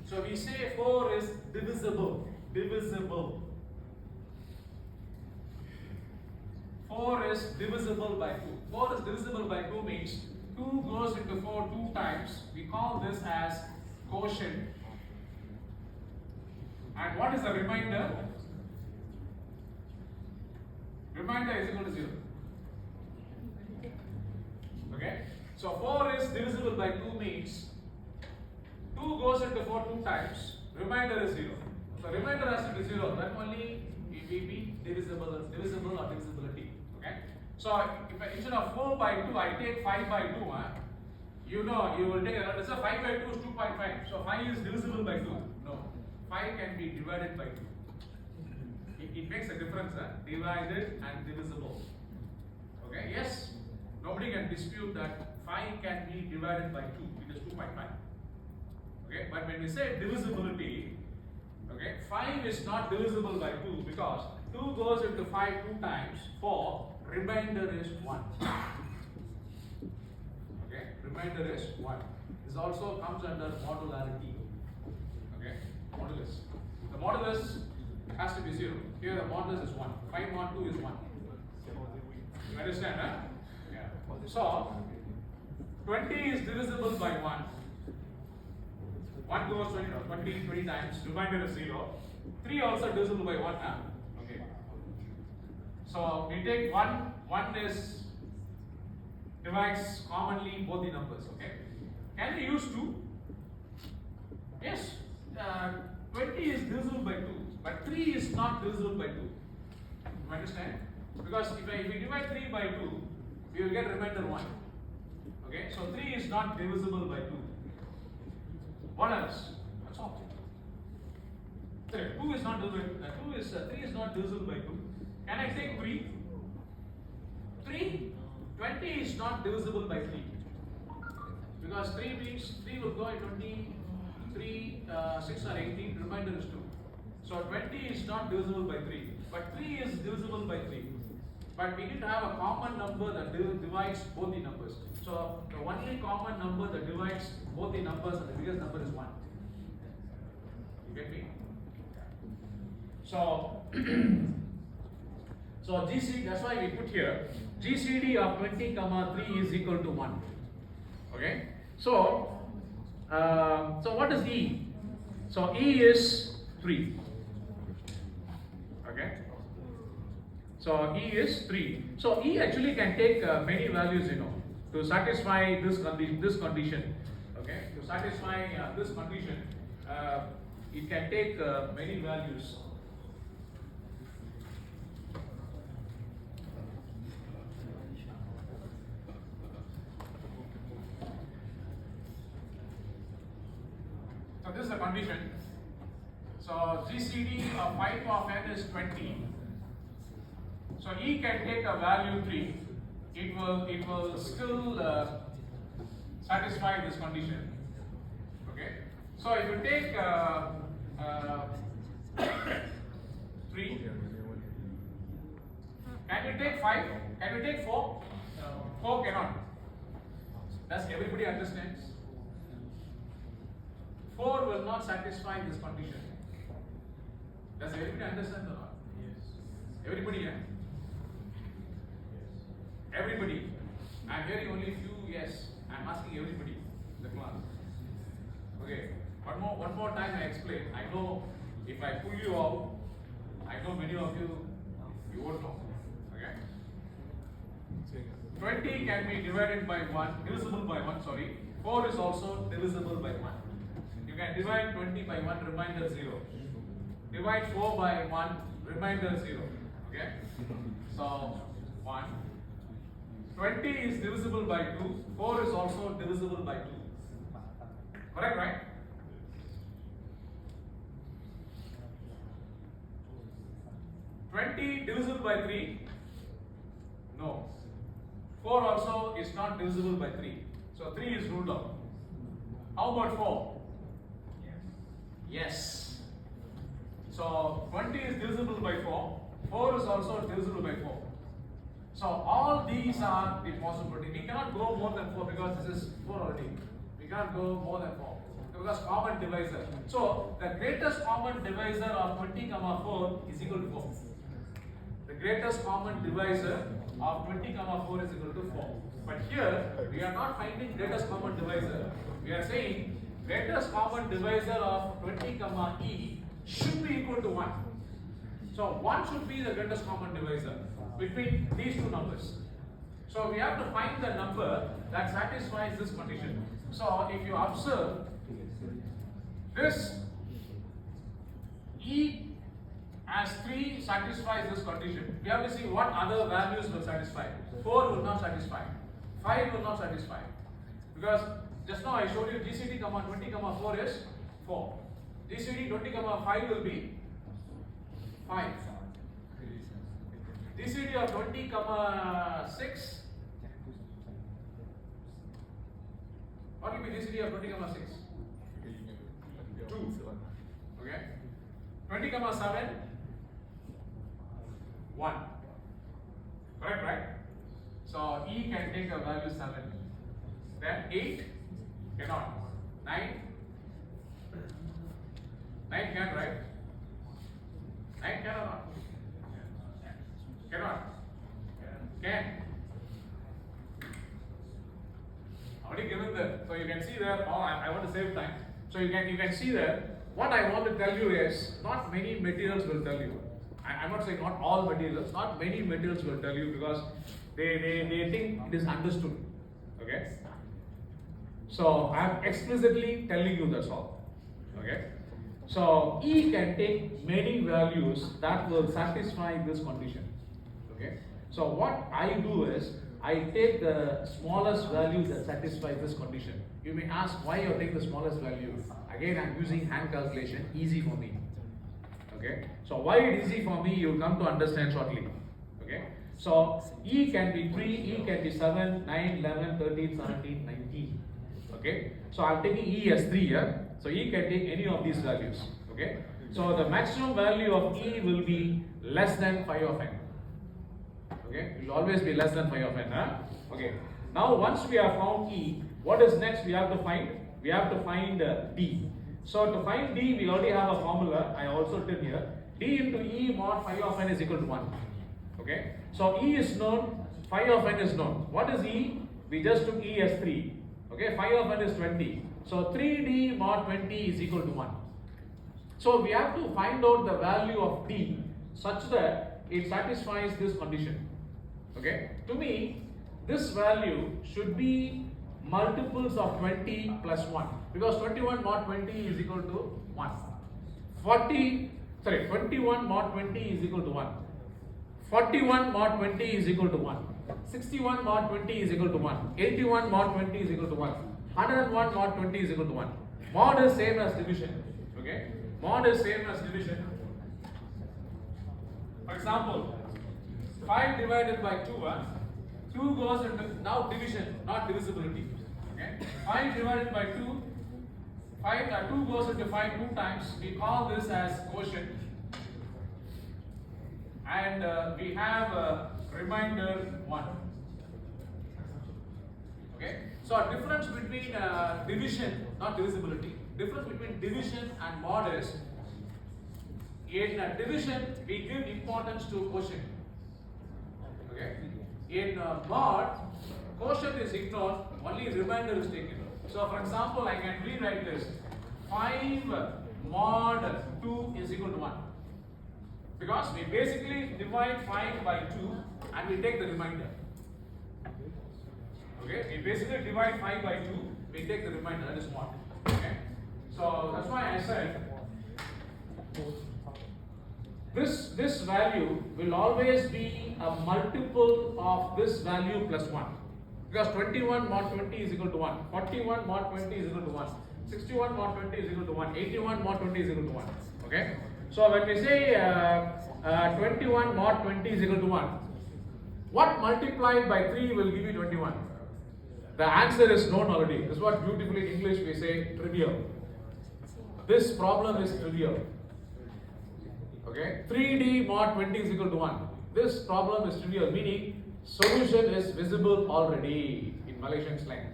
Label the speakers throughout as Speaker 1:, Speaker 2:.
Speaker 1: So we say 4 is divisible. Divisible. 4 is divisible by 2. 4 is divisible by 2 means 2 goes into 4 2 times. We call this as quotient. And what is the remainder? Remainder is equal to 0. Okay? So 4 is divisible by 2 means 2 goes into 4 2 times. Remainder is 0. So remainder has to be 0. Then only it will be divisible or divisibility. Okay? So if instead of 4 by 2, I take 5 by 2. You know, you will take, let's say 5 by 2 is 2.5. So 5 is divisible by 2. No. 5 can be divided by 2. It makes a difference, divided and divisible. Okay, yes, nobody can dispute that 5 can be divided by 2, it is 2.5. Okay, but when we say divisibility, okay, 5 is not divisible by 2 because 2 goes into 5 2 times, 4, remainder is 1. Okay, remainder is 1. This also comes under modularity. Okay, modulus. The modulus has to be 0. Here the modulus is 1. 5 mod 2 is 1. You understand, huh? Yeah. So 20 is divisible by 1. 1 goes 20 times, remainder is 0. 3 also divisible by 1. Huh? Okay. So we take 1 is divides commonly both the numbers. Okay. Can we use 2? Yes. 20 is divisible by 2, but 3 is not divisible by 2. You understand? Because if we divide 3 by 2, we will get remainder 1. Okay, so 3 is not divisible by 2. What else? That's all. 3 is not divisible. 3 is not divisible by 2. Can I take 3? 3? 20 is not divisible by 3. Because 3 means 3 will go at 20. 3, 6 or 18, remainder is 2. So 20 is not divisible by 3, but 3 is divisible by 3. But we need to have a common number that divides both the numbers. So the only common number that divides both the numbers and the biggest number is 1. You get me? So, so GCD, that's why we put here, GCD of 20, 3 is equal to 1. Okay? So what is E? So E is 3. Okay. So E is 3. So E actually can take many values, to satisfy this condition. Okay. To satisfy this condition, it can take many values. So this is the condition. So GCD of 5 of n is 20. So E can take a value 3. It will still satisfy this condition. Okay. So if you take 3, can you take 5? Can you take 4? 4 cannot. Does everybody understand? 4 will not satisfy this condition. Does everybody understand or not? Yes. Everybody, yeah? Yes. Everybody. I'm hearing only few yes. I'm asking everybody in the class. Okay. One more time I explain. I know if I pull you out, I know many of you won't know. Okay. 20 can be divided by 1, divisible by 1, sorry. 4 is also divisible by 1. You can divide 20 by 1, remainder 0. Divide 4 by 1, remainder 0. Okay? So, 1. 20 is divisible by 2. 4 is also divisible by 2. Correct, right? Divisible by 3? No. 4 also is not divisible by 3. So 3 is ruled out. How about 4? Yes. So 20 is divisible by 4. 4 is also divisible by 4. So all these are the possibility. We cannot go more than 4 because this is 4 already. We cannot go more than 4. because common divisor. So the greatest common divisor of 20, 4 is equal to 4. The greatest common divisor of 20, 4 is equal to 4. But here we are not finding greatest common divisor. We are saying greatest common divisor of 20, e should be equal to 1. So 1 should be the greatest common divisor between these two numbers. So we have to find the number that satisfies this condition. So if you observe this e as 3 satisfies this condition, we have to see what other values will satisfy. 4 will not satisfy. 5 will not satisfy. Because just now I showed you GCD, 20, 4 is 4. GCD 20, 5 will be 5. GCD of 20, 6. What will be GCD of 20, 6? 2. Okay. 20, 7. 1. Correct, right? So E can take a value 7. Then 8 cannot. 9. 9 can, right? 9 can or not? Cannot. Can. Already given there. So you can see there, I want to save time. So you can see there, what I want to tell you is, not many materials will tell you. I'm not saying not all materials, not many materials will tell you because they think it is understood. Okay? So I'm explicitly telling you that's all. Okay? So E can take many values that will satisfy this condition. Okay? So what I do is, I take the smallest value that satisfies this condition. You may ask why you take the smallest value. Again, I'm using hand calculation, easy for me. Okay? So why it is easy for me, you'll come to understand shortly. Okay? So E can be 3, E can be 7, 9, 11, 13, 17, 19. Okay? So I'm taking E as 3 here. So E can take any of these values. Okay? So the maximum value of E will be less than 5 of n. Okay? It will always be less than 5 of n. Huh? Okay. Now once we have found E, what is next we have to find? We have to find D. So to find D, we already have a formula. I also did here. D into E mod 5 of n is equal to 1. Okay? So E is known, 5 of n is known. What is E? We just took E as 3. Okay? 5 of n is 20. So 3D mod 20 is equal to 1. So we have to find out the value of D such that it satisfies this condition. Okay? To me, this value should be multiples of 20 plus 1. Because 21 mod 20 is equal to 1. 21 mod 20 is equal to 1. 41 mod 20 is equal to 1. 61 mod 20 is equal to 1. 81 mod 20 is equal to 1. 101 mod 20 is equal to 1. Mod is same as division. Okay? Mod is same as division. For example, 5 divided by 2, 2 goes into, now division, not divisibility. Okay? 5 divided by 2, 2 goes into 5 2 times. We call this as quotient. And we have a remainder 1. Okay? So difference between division, not divisibility, difference between division and mod is, in division we give importance to quotient. Okay? In mod, quotient is ignored, only remainder is taken. So for example, I can rewrite this. 5 mod 2 is equal to 1. Because we basically divide 5 by 2 and we take the remainder. Okay? We basically divide 5 by 2, we take the remainder, that is mod. Okay? So that's why I said this value will always be a multiple of this value plus 1. Because 21 mod 20 is equal to 1. 41 mod 20 is equal to 1. 61 mod 20 is equal to 1. 81 mod 20 is equal to 1. Okay? So when we say 21 mod 20 is equal to 1, what multiplied by 3 will give you 21? The answer is known already. This is what beautifully in English we say trivial. This problem is trivial. Okay? 3D mod 20 is equal to 1. This problem is trivial, meaning solution is visible already in Malaysian slang.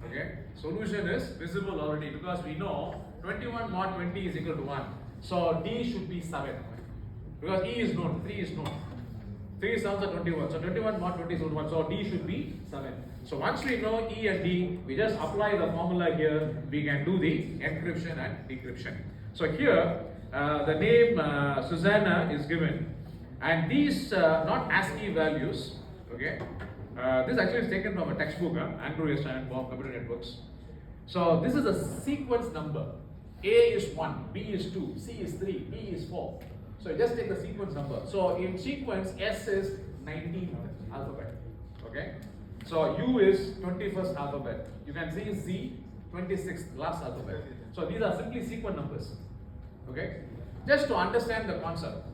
Speaker 1: Okay, solution is visible already because we know 21 mod 20 is equal to 1. So D should be 7 because E is known, 3 is known. 3 sounds are 21. So 21 mod 20 is equal to 1. So D should be 7. So once we know E and D, we just apply the formula here. We can do the encryption and decryption. So here the name Susanna is given, and these not ASCII values. Okay, this actually is taken from a textbook, Andrew Easton and Bob Computer Networks. So this is a sequence number. A is 1, B is 2, C is 3, D is 4. So you just take the sequence number. So in sequence, S is 19th alphabet. Okay. So U is 21st alphabet. You can see Z 26th last alphabet. So these are simply sequence numbers. Okay. Just to understand the concept.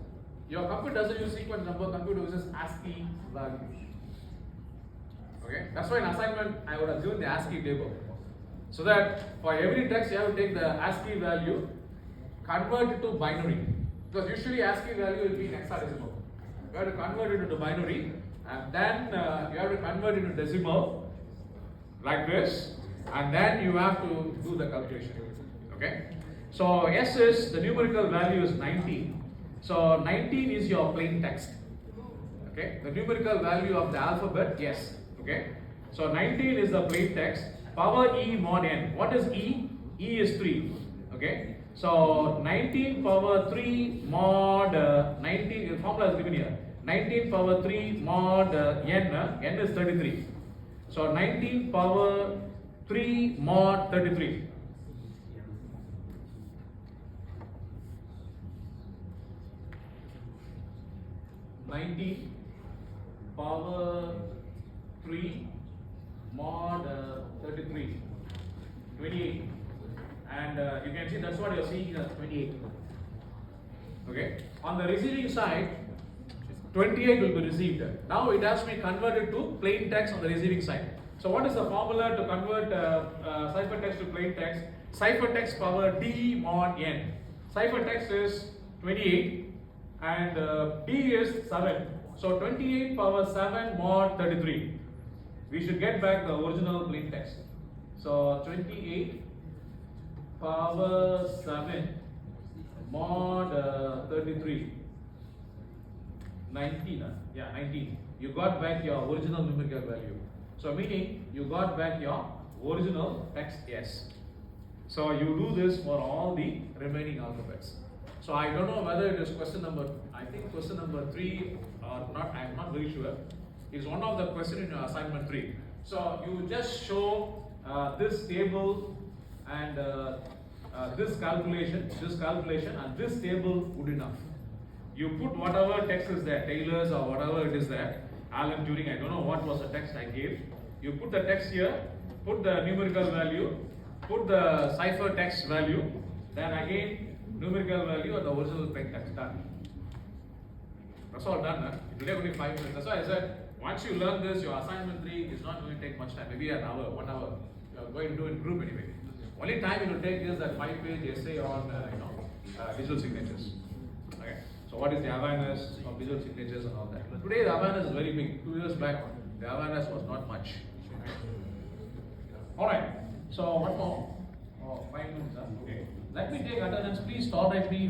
Speaker 1: Your computer doesn't use sequence number. Computer uses ASCII values. Okay. That's why in assignment I would have given the ASCII table. So that for every text you have to take the ASCII value, convert it to binary. Because usually ASCII value will be in hexadecimal. You have to convert it into binary, and then you have to convert it into decimal like this, and then you have to do the calculation. Okay. So S is the numerical value is 19. So 19 is your plain text. Okay. The numerical value of the alphabet, yes. Okay. So 19 is the plain text. Power E mod n. What is E? E is 3. Okay. So 19 power 3 mod 19, the formula is given here. 19 power 3 mod n is 33. So 19 power 3 mod 33. Power 3 mod 33. 28. And you can see that's what you're seeing as 28. Okay. On the receiving side, 28 will be received. Now it has to be converted to plain text on the receiving side. So what is the formula to convert ciphertext to plain text? Ciphertext power D mod n. Ciphertext is 28 and D is 7. So 28 power 7 mod 33. We should get back the original plain text. So 28 power 7 mod 33. 19. Yeah, 19. You got back your original numerical value. So meaning you got back your original text S. So you do this for all the remaining alphabets. So I don't know whether it is question number, I think question number 3 or not, I am not very sure. It's one of the question in your assignment 3. So you just show this table and this calculation and this table good enough. You put whatever text is there, Taylor's or whatever it is there, Alan Turing, I don't know what was the text I gave. You put the text here, put the numerical value, put the cipher text value, then again numerical value and the original plain text, done. That's all done. Huh? Today only 5 minutes. That's why I said, once you learn this, your assignment 3 is not going to take much time, maybe an hour, 1 hour. You are going to do it in group anyway. Only time it will take is that 5-page essay on digital signatures. Okay. So what is the awareness of digital signatures and all that? Today the awareness is very big. 2 years back, the awareness was not much. Alright, so one more. 5 minutes. Okay. Let me take attendance. Please tolerate me.